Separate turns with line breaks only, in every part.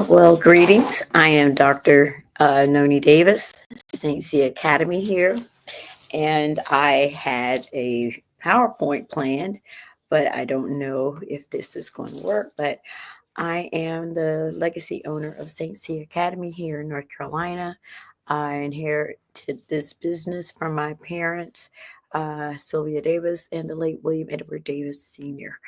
Well, greetings. I am Dr. Noni Davis, St. C Academy here, and I had a PowerPoint planned, but I don't know if this is going to work. But I am the legacy owner of St. C Academy here in North Carolina. I inherited this business from my parents, Sylvia Davis, and the late William Edward Davis Sr.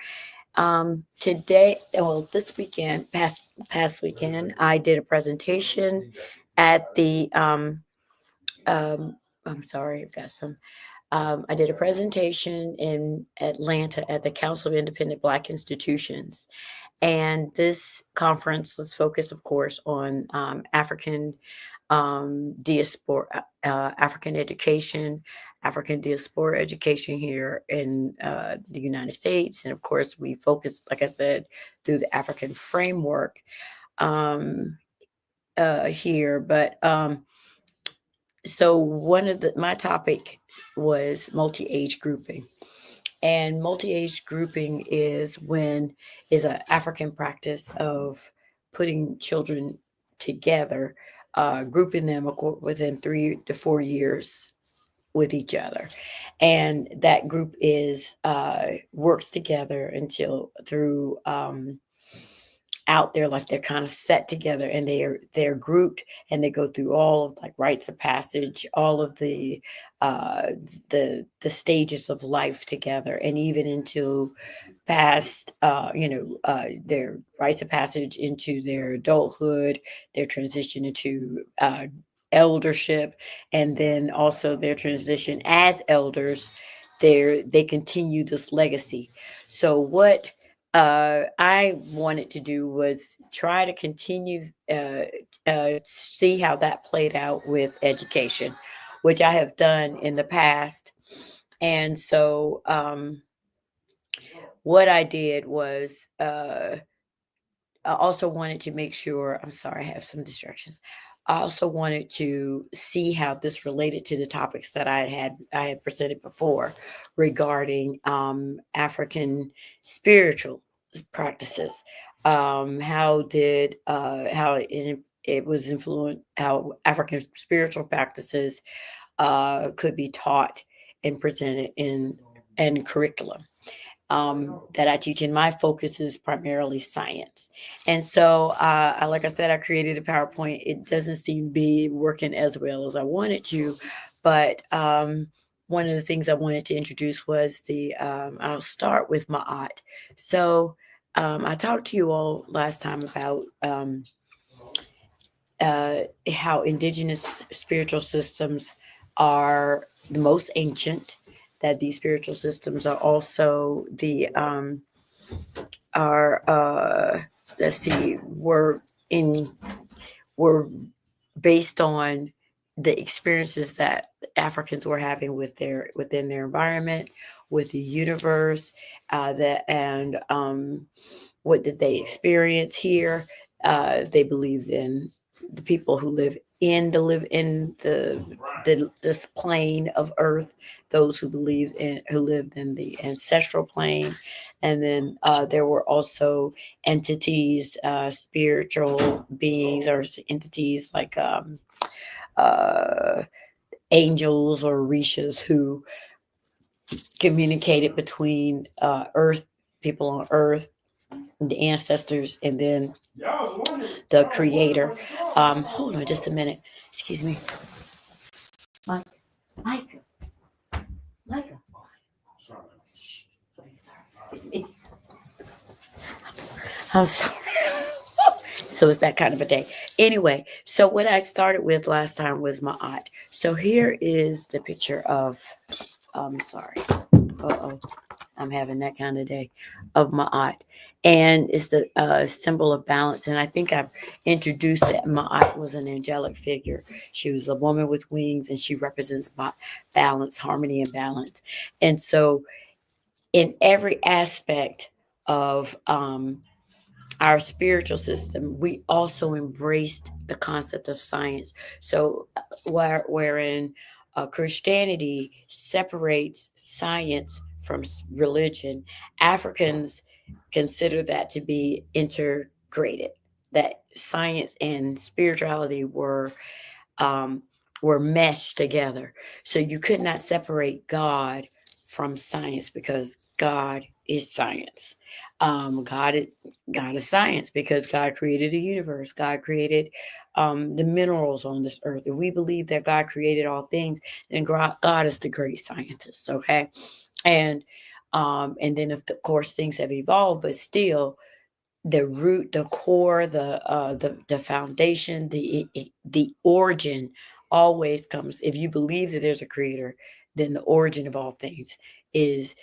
Today, well, this weekend, past weekend, I did a presentation at the I'm sorry, I've got some. I did a presentation in Atlanta at the Council of Independent Black Institutions. And this conference was focused, of course, on African diaspora, African education, African diaspora education here in the United States. And of course, we focused, like I said, through the African framework um, here. But so my topic was multi-age grouping. And multi-age grouping is an African practice of putting children together, grouping them within 3 to 4 years with each other, and that group is works together until through out there, like they're kind of set together, and they're grouped, and they go through all of like rites of passage, all of uh the stages of life together, and even into past their rites of passage into their adulthood, their transition into eldership, and then also their transition as elders. They continue this legacy. So what I wanted to do was try to continue, see how that played out with education, which I have done in the past. And so, what I did was, I also wanted to make sure, I'm sorry, I have some distractions. I also wanted to see how this related to the topics that I had presented before regarding African spiritual practices. How it was influenced, how African spiritual practices could be taught and presented in curriculum that I teach, and my focus is primarily science. And so, like I said, I created a PowerPoint. It doesn't seem to be working as well as I wanted to, but one of the things I wanted to introduce was I'll start with Ma'at. So, I talked to you all last time about how indigenous spiritual systems are the most ancient, that these spiritual systems are also the are let's see were based on the experiences that Africans were having within their environment, with the universe, that and what did they experience here. They believed in the people who live in this plane of earth, those who lived in the ancestral plane, and then there were also entities, spiritual beings or entities like uh, angels or rishas who communicated between earth, people on earth, the ancestors, and then the creator. Hold on just a minute. Excuse me. Mike, Mike, Mike. Sorry, excuse me. I'm sorry. So it's that kind of a day. Anyway, so what I started with last time was my aunt. So here is the picture of, sorry. Uh-oh. I'm having that kind of day of Ma'at. And it's the symbol of balance. And I think I've introduced that Ma'at was an angelic figure. She was a woman with wings, and she represents balance, harmony, and balance. And so, in every aspect of our spiritual system, we also embraced the concept of science. So, wherein Christianity separates science from religion, Africans consider that to be integrated, that science and spirituality um, were meshed together. So you could not separate God from science because God is science. Um, God is God is science because God created the universe. God created the minerals on this earth. If we believe that God created all things, then God is the great scientist. Okay, and and then of course things have evolved, but still the root, the core, the foundation, the origin always comes. If you believe that there's a creator, then the origin of all things is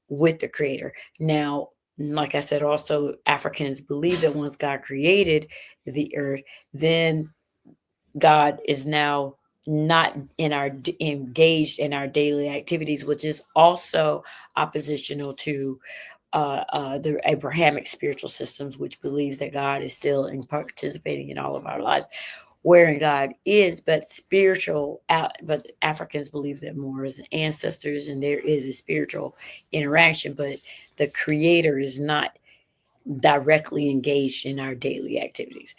with the creator. Now, like I said, also Africans believe that once God created the earth, then God is now not in our engaged in our daily activities, which is also oppositional to the Abrahamic spiritual systems, which believes that God is still in participating in all of our lives, wherein God is, but spiritual. But Africans believe that more as ancestors, and there is a spiritual interaction, but the Creator is not directly engaged in our daily activities.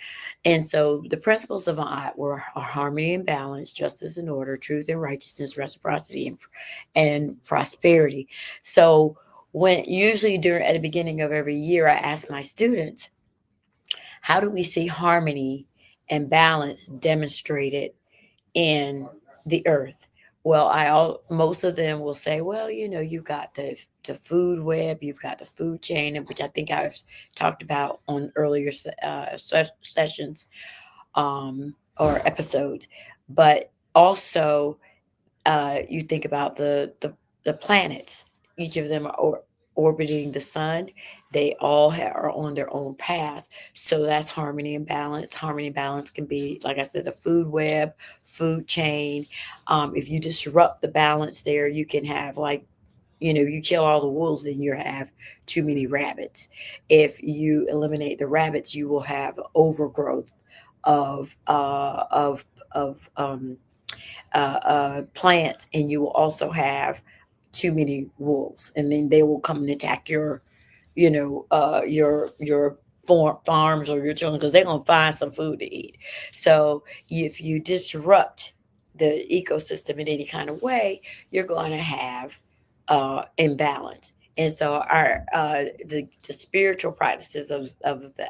And so the principles of art were harmony and balance, justice and order, truth and righteousness, reciprocity and prosperity. So when usually during at the beginning of every year, I ask my students, how do we see harmony and balance demonstrated in the earth? Well, most of them will say, well, you've got the food web, you've got the food chain, which I think I've talked about on earlier sessions or episodes. But also, you think about the planets. Each of them are orbiting the sun. They all are on their own path. So that's harmony and balance. Harmony and balance can be, like I said, the food web, food chain. If you disrupt the balance there, you can have like, you kill all the wolves, then you have too many rabbits. If you eliminate the rabbits, you will have overgrowth of uh, of of plants, and you will also have too many wolves, and then they will come and attack your farms or your children because they're gonna find some food to eat. So if you disrupt the ecosystem in any kind of way, you're going to have imbalance. And so the spiritual practices of the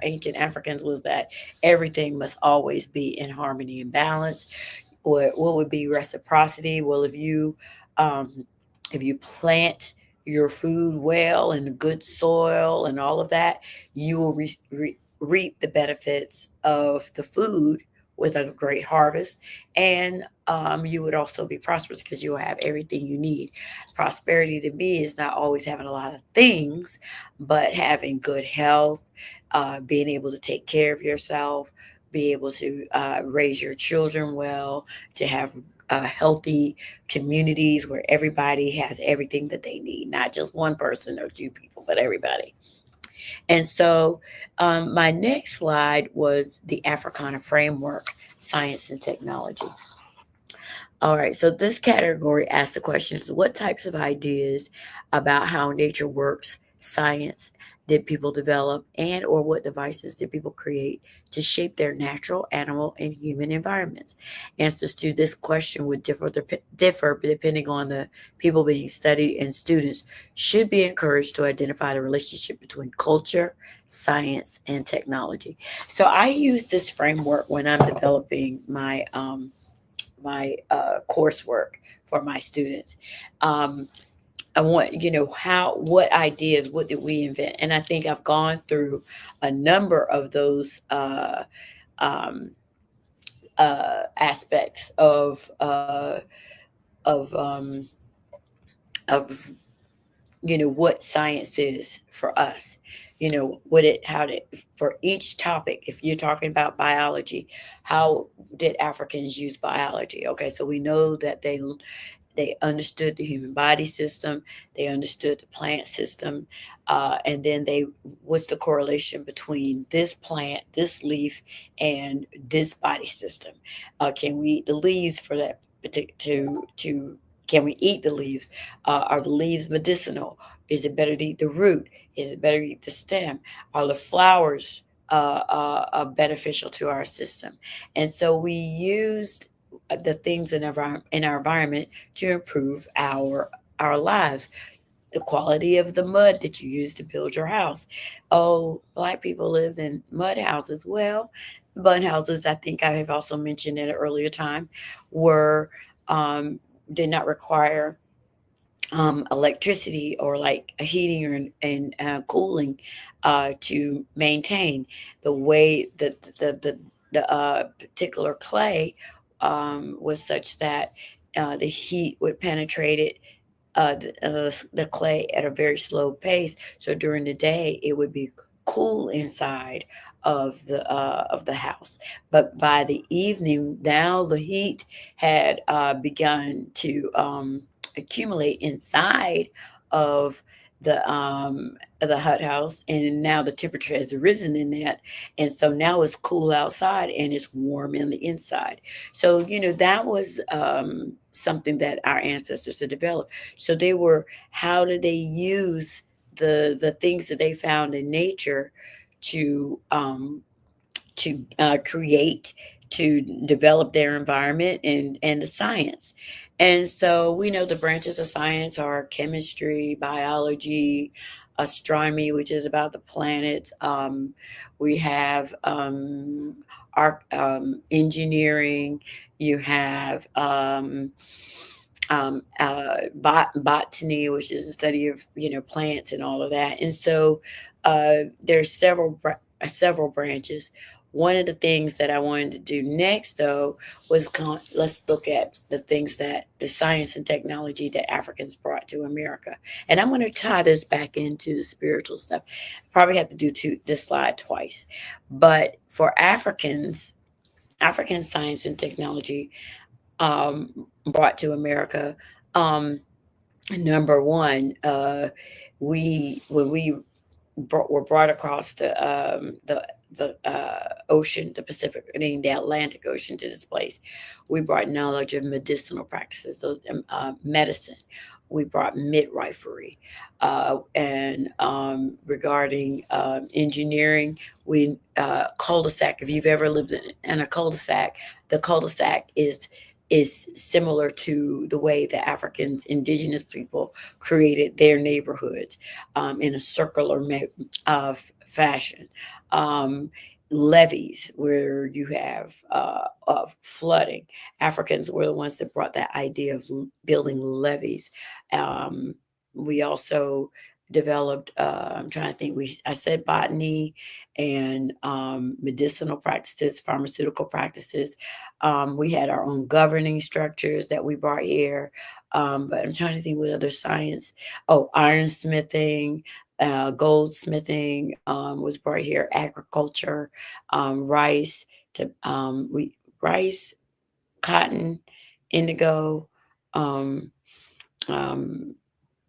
ancient Africans was that everything must always be in harmony and balance. What would be reciprocity? Well, um, if you plant your food well in good soil and all of that, you will reap the benefits of the food with a great harvest, and you would also be prosperous because you'll have everything you need. Prosperity to me is not always having a lot of things, but having good health, being able to take care of yourself, be able to raise your children well, to have healthy communities where everybody has everything that they need, not just one person or two people, but everybody. And so my next slide was the Africana framework, science and technology. All right, so this category asks the questions: what types of ideas about how nature works, science, did people develop, and or what devices did people create to shape their natural, animal, and human environments? Answers to this question would differ depending on the people being studied, and students should be encouraged to identify the relationship between culture, science, and technology. So I use this framework when I'm developing my coursework for my students. Um, I want, what ideas, what did we invent? And I think I've gone through a number of those um, aspects of, um, of, what science is for us. For each topic, if you're talking about biology, how did Africans use biology? Okay, so we know that they understood the human body system, they understood the plant system, and then what's the correlation between this plant, this leaf, and this body system? Can we eat the leaves for that to Can we eat the leaves? Are the leaves medicinal? Is it better to eat the root? Is it better to eat the stem? Are the flowers beneficial to our system? And so we used the things in our environment to improve our lives. The quality of the mud that you use to build your house. Oh, black people lived in mud houses. Well, mud houses, I think I have also mentioned at an earlier time, were um, did not require electricity or like a heating or cooling to maintain the way that the particular clay was such that the heat would penetrate it, the clay at a very slow pace. So during the day, it would be cool inside of the house. But by the evening, now the heat had begun to accumulate inside of the hut house, and now the temperature has risen in that, and so now it's cool outside and it's warm in the inside. So that was something that our ancestors had developed. So they were, how did they use the things that they found in nature to create, to develop their environment and the science. And so we know the branches of science are chemistry, biology, astronomy, which is about the planets. We have engineering. You have botany, which is the study of plants and all of that. And so there's several branches. One of the things that I wanted to do next, though, was let's look at the things that the science and technology that Africans brought to America. And I'm going to tie this back into the spiritual stuff. Probably have to do this slide twice. But for Africans, African science and technology um, brought to America. Um, Number one, we when we were brought across the ocean, the Pacific, I mean the Atlantic Ocean, to this place. We brought knowledge of medicinal practices, so medicine. We brought midwifery, and regarding engineering, we cul-de-sac. If you've ever lived in a cul-de-sac, the cul-de-sac is similar to the way the Africans, indigenous people, created their neighborhoods in a circular fashion. Um, Levees, where you have of flooding. Africans were the ones that brought that idea of building levees. Um, we also developed. I'm trying to think. I said botany and medicinal practices, pharmaceutical practices. We had our own governing structures that we brought here. But I'm trying to think what other science. Oh, ironsmithing, goldsmithing was brought here. Agriculture, rice to we rice, cotton, indigo, um, um,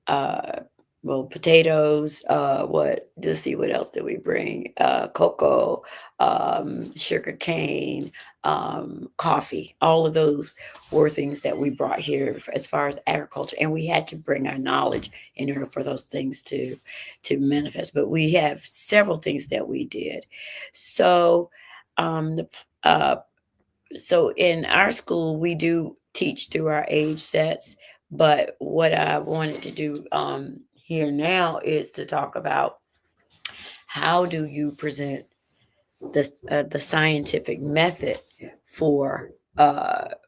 uh, well, potatoes. What? Let's see, what else did we bring? Cocoa, sugar cane, coffee. All of those were things that we brought here as far as agriculture, and we had to bring our knowledge in order for those things to manifest. But we have several things that we did. So, the so in our school, we do teach through our age sets, but what I wanted to do here now is to talk about how do you present the scientific method for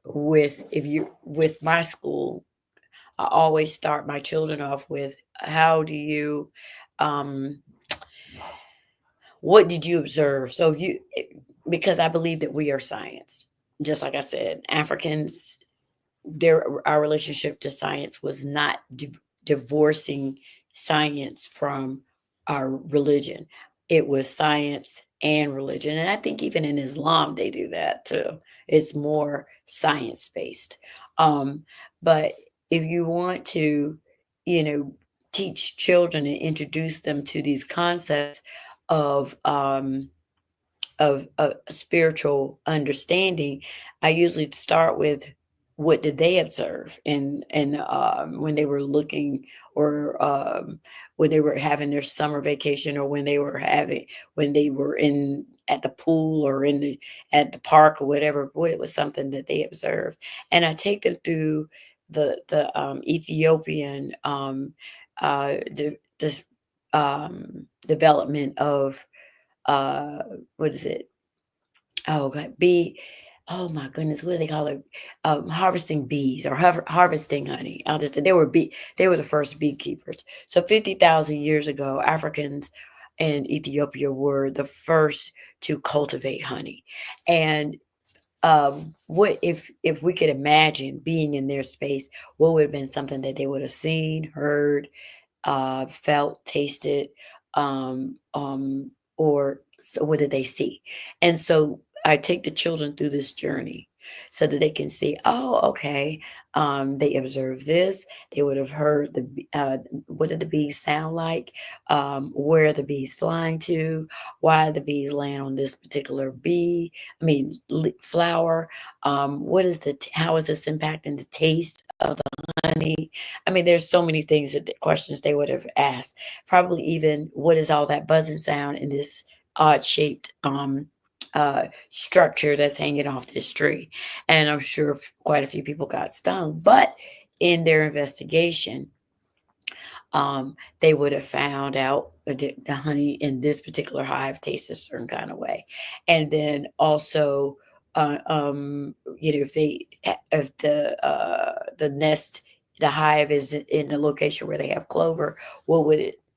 with if you with my school. I always start my children off with how do you um, what did you observe? So if you because I believe that we are science. Just like I said, Africans, our relationship to science was not divorcing science from our religion. It was science and religion, and I think even in Islam they do that too. It's more science based. um, but if you want to, you know teach children and introduce them to these concepts of spiritual understanding, I usually start with what did they observe when they were looking, or when they were having their summer vacation, or when they were in at the pool, or at the park, or whatever. What it was, something that they observed, and I take them through the Ethiopian this development of what is it? Oh, God, bee. Oh my goodness, what do they call it? Harvesting bees, or harvesting honey. They were the first beekeepers. So 50,000 years ago, Africans in Ethiopia were the first to cultivate honey. And what if we could imagine being in their space, what would have been something that they would have seen, heard, felt, tasted, or so what did they see? And so I take the children through this journey so that they can see, oh, okay, they observed this. They would have heard what did the bees sound like? Where are the bees flying to? Why the bees land on this particular flower? How is this impacting the taste of the honey? I mean, there's so many things questions they would have asked. Probably even, what is all that buzzing sound in this odd shaped structure that's hanging off this tree? And I'm sure quite a few people got stung. But in their investigation, they would have found out the honey in this particular hive tastes a certain kind of way. And then also, if the nest, the hive is in the location where they have clover,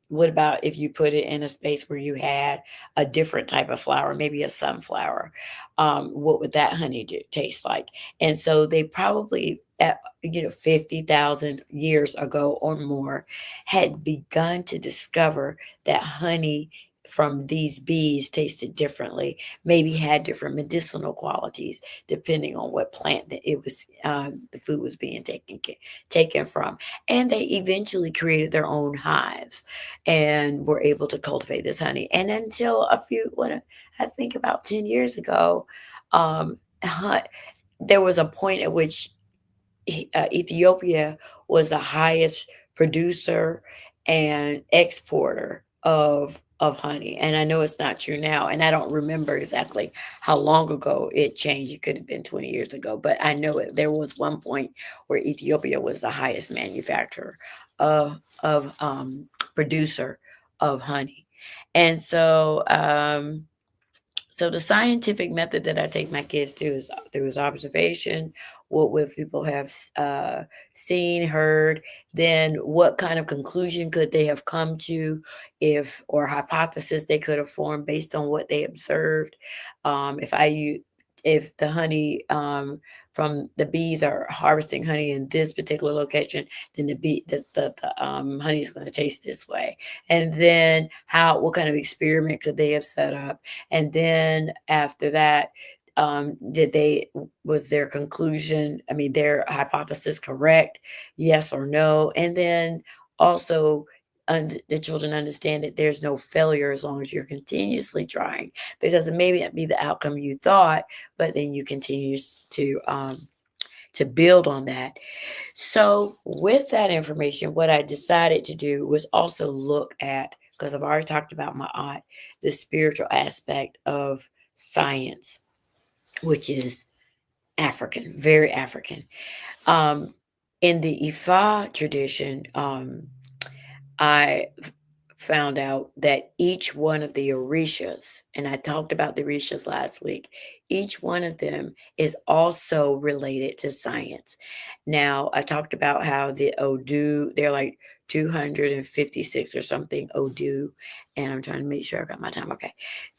what about if you put it in a space where you had a different type of flower, maybe a sunflower? What would that honey taste like? And so they probably, 50,000 years ago or more, had begun to discover that honey from these bees tasted differently, maybe had different medicinal qualities depending on what plant that the food was being taken from. And they eventually created their own hives and were able to cultivate this honey. And until I think about 10 years ago, um, there was a point at which Ethiopia was the highest producer and exporter of honey. And I know it's not true now, and I don't remember exactly how long ago it changed. It could have been 20 years ago, but I know there was one point where Ethiopia was the highest manufacturer of producer of honey. And so the scientific method that I take my kids to is through his observation. What would people have seen, heard? Then what kind of conclusion could they have come to, if or hypothesis they could have formed based on what they observed? If the honey from the bees are harvesting honey in this particular location, then the honey is going to taste this way. And then what kind of experiment could they have set up? And then after that, was their conclusion, their hypothesis correct? Yes or no? And then also, the children understand that there's no failure as long as you're continuously trying, because it may not be the outcome you thought, but then you continue to build on that. So, with that information, what I decided to do was also look at, because I've already talked about my aunt, the spiritual aspect of science, which is African, very African. Um, in the Ifa tradition, I found out that each one of the Orishas, and I talked about the Orishas last week, each one of them is also related to science. Now, I talked about how the Odu, they're like 256 or something Odu, and I'm trying to make sure I got my time. Okay,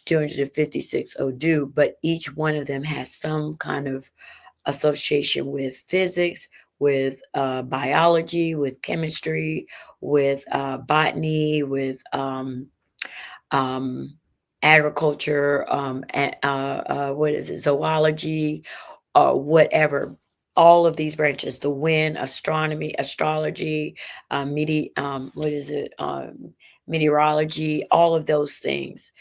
256 Odu, but each one of them has some kind of association with physics, with biology, with chemistry, with botany, with um, agriculture, what is it, zoology, whatever. All of these branches, the wind, astronomy, astrology, what is it, meteorology, all of those things.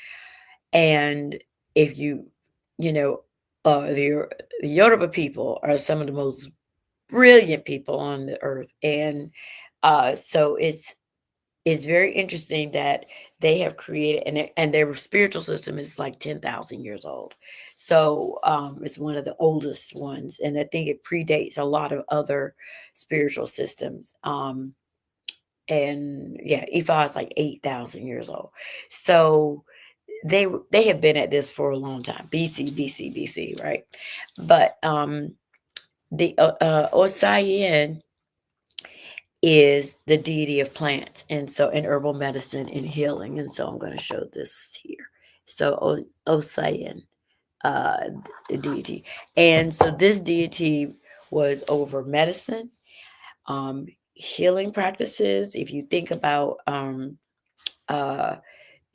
And if you know, the Yoruba people are some of the most brilliant people on the earth. And so it's very interesting that they have created, and their spiritual system is like 10,000 years old. So it's one of the oldest ones, and I think it predates a lot of other spiritual systems. And yeah, Ifa is like 8,000 years old. So they have been at this for a long time, BC, BC, BC, right? But the Osayin is the deity of plants, and so in herbal medicine and healing. And so I'm going to show this here. So Osayin, uh, the deity, and so this deity was over medicine, um, healing practices. If you think about uh,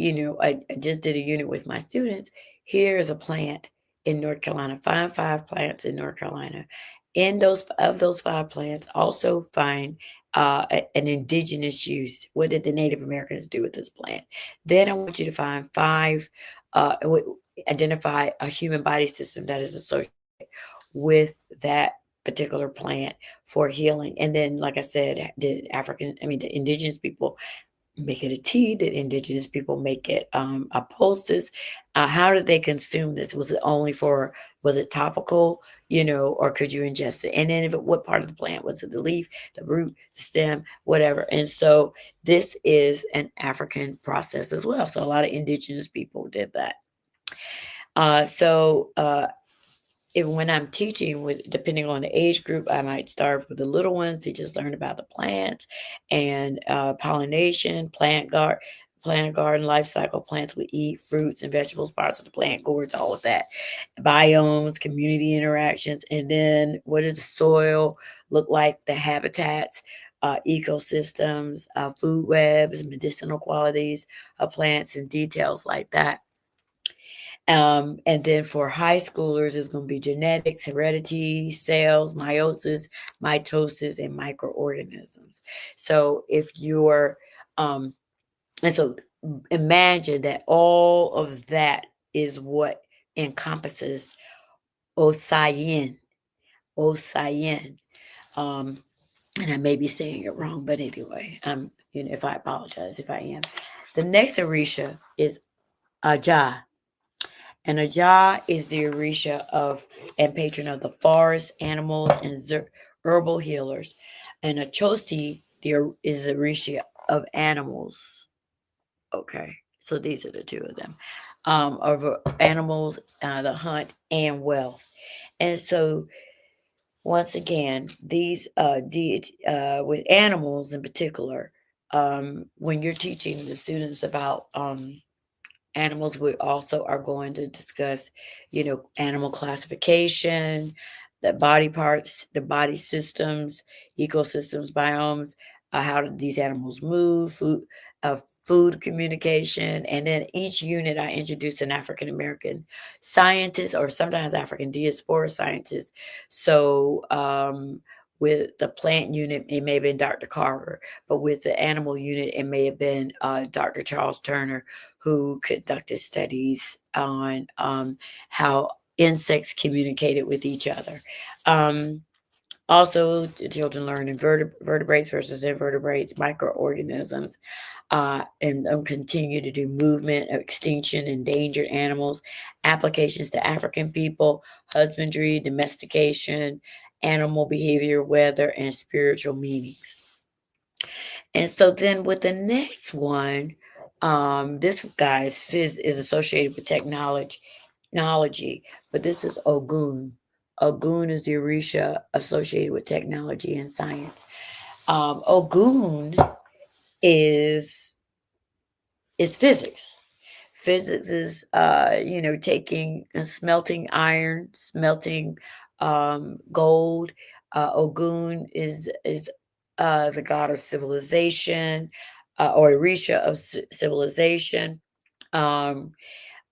I just did a unit with my students. Here's a plant in North Carolina. Find 5 plants in North Carolina. In those 5 plants, also find an indigenous use. What did the Native Americans do with this plant? Then I want you to find 5. Identify a human body system that is associated with that particular plant for healing. And then, like I said, the indigenous people make it a tea? Did indigenous people make it a poultice? How did they consume this? Was it topical, or could you ingest it? And then what part of the plant? Was it the leaf, the root, the stem, whatever? And so this is an African process as well. So a lot of indigenous people did that. When I'm teaching, depending on the age group, I might start with the little ones to just learn about the plants and pollination, plant garden life cycle. Plants would eat fruits and vegetables, parts of the plant, gourds, all of that. Biomes, community interactions, and then what does the soil look like? The habitats, ecosystems, food webs, medicinal qualities of plants, and details like that. And then for high schoolers, it's going to be genetics, heredity, cells, meiosis, mitosis, and microorganisms. So if you're, and so imagine that all of that is what encompasses Osayin. Osayin. And I may be saying it wrong, but anyway, if I apologize if I am. The next Orisha is Aja. And Ajah is the Orisha of and patron of the forest, animals, and herbal healers. And Achosi is the Orisha of animals. Okay, so these are the two of them, of animals, the hunt, and wealth. And so once again, these with animals in particular, when you're teaching the students about animals, we also are going to discuss, animal classification, the body parts, the body systems, ecosystems, biomes, how do these animals move, food communication. And then each unit, I introduced an African American scientist, or sometimes African diaspora scientist. So with the plant unit, it may have been Dr. Carver, but with the animal unit, it may have been Dr. Charles Turner, who conducted studies on how insects communicated with each other. Also, the children learn vertebrates versus invertebrates, microorganisms, and continue to do movement, extinction, endangered animals, applications to African people, husbandry, domestication, animal behavior, weather, and spiritual meanings. And so then with the next one, this guy's is associated with technology, but this is Ogun. Ogun is the Orisha associated with technology and science. Ogun is physics. Physics is taking smelting iron, smelting gold. Ogun is the god of civilization, or Orisha of civilization. Um,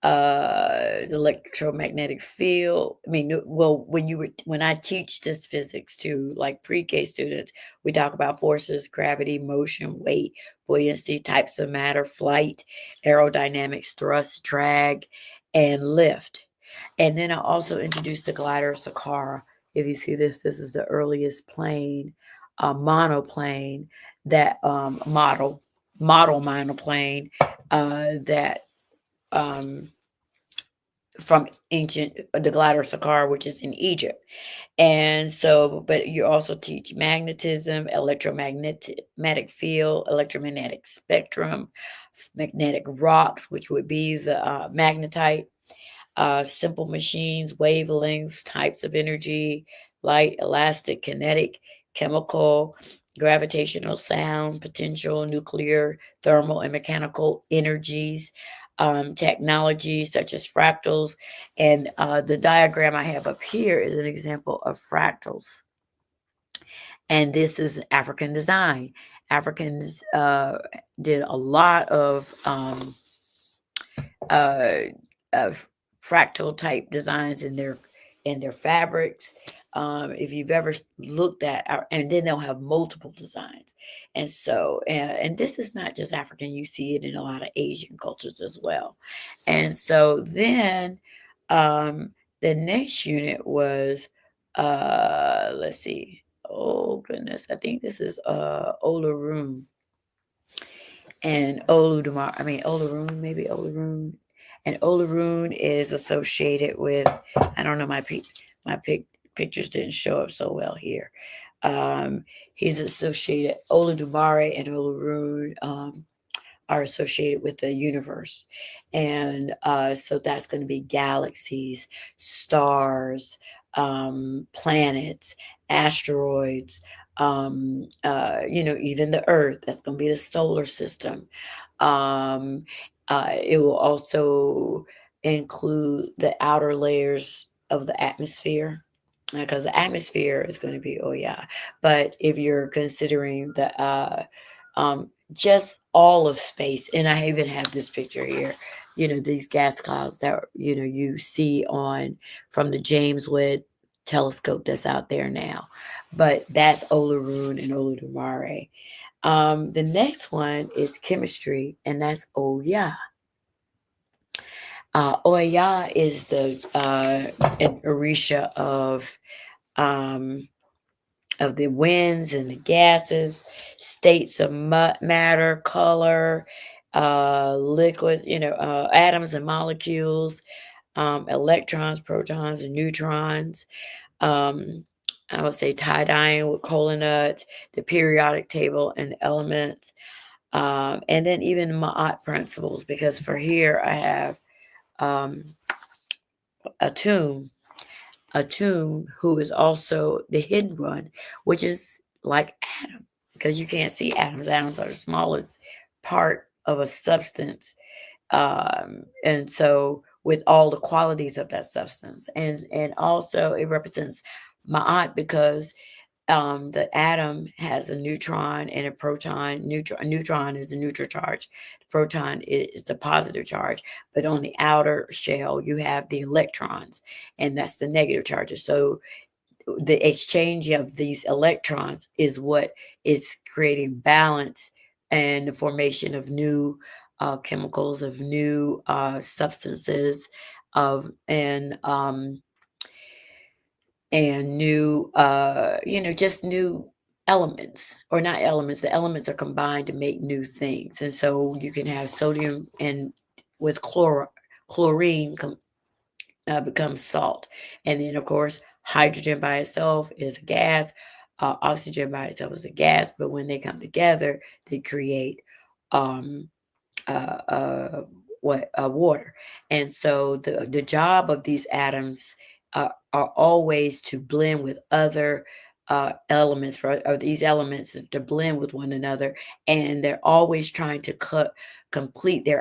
the electromagnetic field. I mean, well, when I teach this physics to like pre-K students, we talk about forces, gravity, motion, weight, buoyancy, types of matter, flight, aerodynamics, thrust, drag, and lift. And then I also introduced the glider, Sakara, If you see this, this is the earliest plane, monoplane that model monoplane that um, from ancient the glider Sakar, which is in Egypt. And so, but you also teach magnetism, electromagnetic field, electromagnetic spectrum, magnetic rocks, which would be the magnetite, simple machines, wavelengths, types of energy, light, elastic, kinetic, chemical, gravitational, sound, potential, nuclear, thermal, and mechanical energies, technologies such as fractals. And the diagram I have up here is an example of fractals. And this is African design. Africans did a lot uh, of fractal type designs in their fabrics. If you've ever looked at our, and then they'll have multiple designs. And so, and this is not just African, you see it in a lot of Asian cultures as well. And so then the next unit was, let's see, oh goodness, I think this is Olaroon and Oludumare. I mean Olaroon, maybe Olaroon. And Olaroon is associated with, I don't know, my pictures didn't show up so well here. He's associated, Oludumare and Olaroon are associated with the universe. And so that's going to be galaxies, stars, planets, asteroids, even the Earth. That's going to be the solar system. Um, it will also include the outer layers of the atmosphere, because the atmosphere is going to be, oh yeah. But if you're considering the just all of space, and I even have this picture here, these gas clouds that you see on from the James Webb telescope that's out there now. But that's Olaroon and Oludumare. The next one is chemistry, and that's Oya. Oya is the an orisha um, of the winds and the gases, states of matter, color, liquids, atoms and molecules, electrons, protons, and neutrons. Um, I would say tie dyeing with kola nuts, the periodic table and elements, and then even Ma'at principles, because for here I have um, a tomb who is also the hidden one, which is like Adam, because you can't see atoms. Atoms are the smallest part of a substance. And so with all the qualities of that substance. And also it represents Ma'at because the atom has a neutron and a proton. Neutron is a neutral charge. The proton is the positive charge. But on the outer shell, you have the electrons, and that's the negative charges. So the exchange of these electrons is what is creating balance and the formation of new chemicals, of new substances, of and new just new elements, or not elements. The elements are combined to make new things, and so you can have sodium and with chlorine becomes salt. And then of course hydrogen by itself is a gas, oxygen by itself is a gas, but when they come together they create um uh, uh, water. And so the job of these atoms are always to blend with other elements, for or these elements to blend with one another, and they're always trying to complete their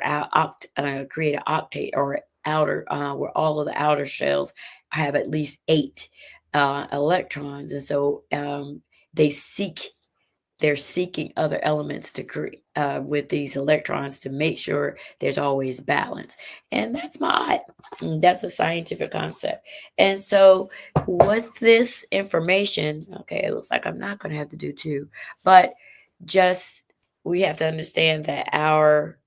create an octate, or outer where all of the outer shells have at least 8 electrons. And so they seek they're seeking other elements to create with these electrons to make sure there's always balance. And that's a scientific concept. And so with this information, okay, it looks like I'm not going to have to do two, but just we have to understand that our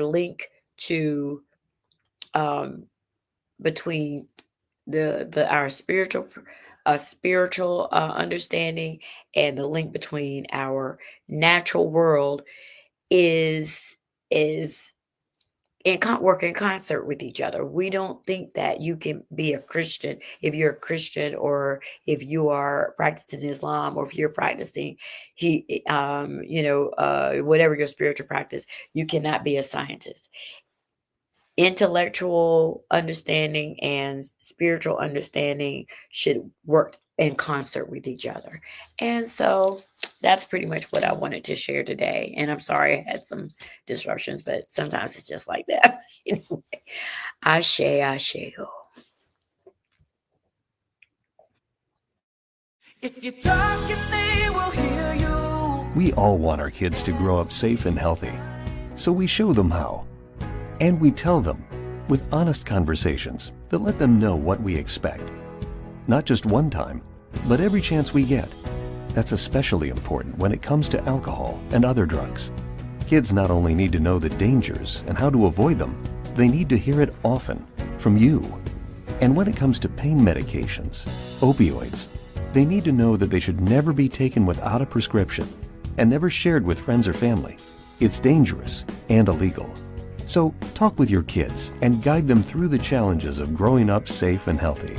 link to um, between the our spiritual understanding and the link between our natural world is work in concert with each other. We don't think that you can be a Christian if you're a Christian, or if you are practicing Islam, or if you're practicing whatever your spiritual practice, you cannot be a scientist. Intellectual understanding and spiritual understanding should work in concert with each other. And so that's pretty much what I wanted to share today. And I'm sorry I had some disruptions, but sometimes it's just like that. Anyway, ashe.
If you're talking, they will hear you.
We all want our kids to grow up safe and healthy, so we show them how. And we tell them with honest conversations that let them know what we expect. Not just one time, but every chance we get. That's especially important when it comes to alcohol and other drugs. Kids not only need to know the dangers and how to avoid them, they need to hear it often from you. And when it comes to pain medications, opioids, they need to know that they should never be taken without a prescription and never shared with friends or family. It's dangerous and illegal. So talk with your kids and guide them through the challenges of growing up safe and healthy.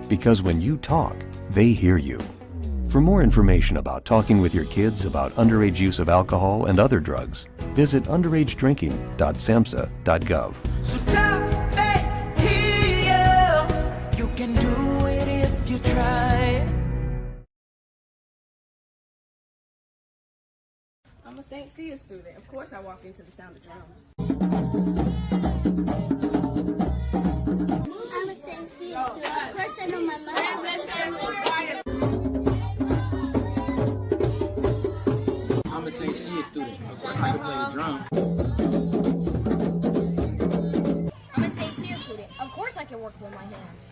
Because when you talk, they hear you. For more information about talking with your kids about underage use of alcohol and other drugs, visit underagedrinking.samhsa.gov.
So talk, they hear you. You can do it if you try.
I'm a St. Cia student. Of course I walk into the sound of drums.
I'm a St. Cia student. Of course I know my mother.
I'm a St. Cia student. Of course I can play the drum.
I'm a St. Cia student. Of course I can work with my hands.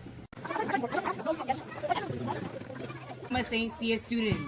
I'm a St. Cia student.